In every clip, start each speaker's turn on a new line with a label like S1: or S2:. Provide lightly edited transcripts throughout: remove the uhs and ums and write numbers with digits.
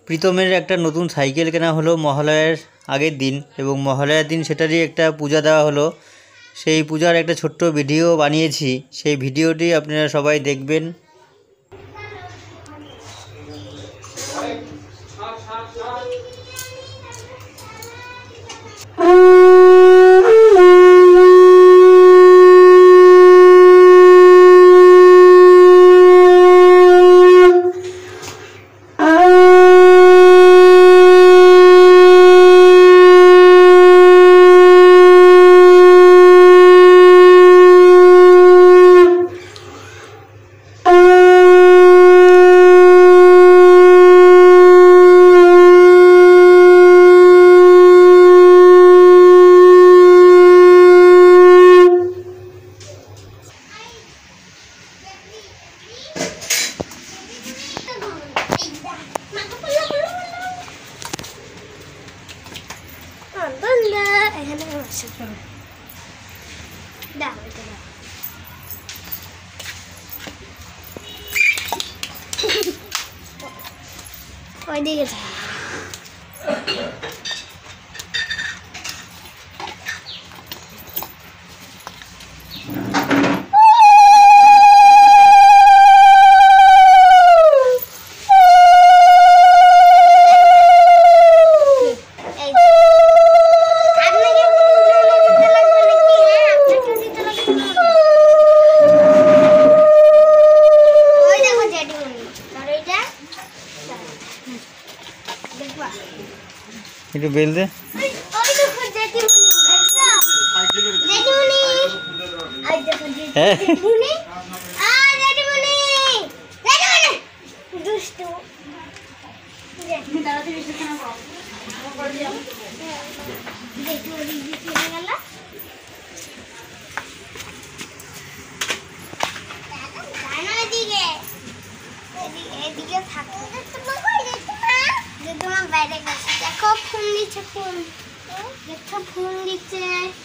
S1: প্রীতমের একটা নতুন সাইকেল কেনা হলো মহালয়ার আগের দিন, এবং মহালয়ার দিন সেটারই একটা পূজা দেওয়া হলো। সেই পূজার একটা ছোট্ট ভিডিও বানিয়েছি, সেই ভিডিওটি আপনারা সবাই দেখবেন। একটু বেল দে।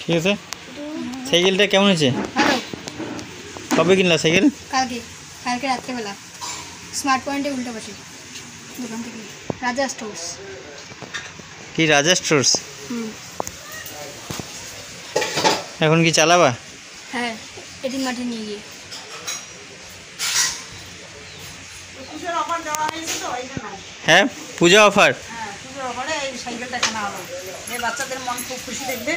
S1: ঠিক আছে, সাইকেলটা কেমন হয়েছে? কবে কিনলা সাইকেল?
S2: কালকে রাত্রেবেলা স্মার্ট পয়েন্টে উল্টো পাশে দোকান থেকে, রাজা স্টোর্স।
S1: কি রাজা স্টোর্স? এখন কি চালাবা?
S2: হ্যাঁ, এদিন মাঠে নিয়ে গিয়ে।
S1: হ্যাঁ, পূজা অফার।
S3: সাইকেলটা কেনা হলো, বাচ্চাদের মন খুব খুশি দেখবে।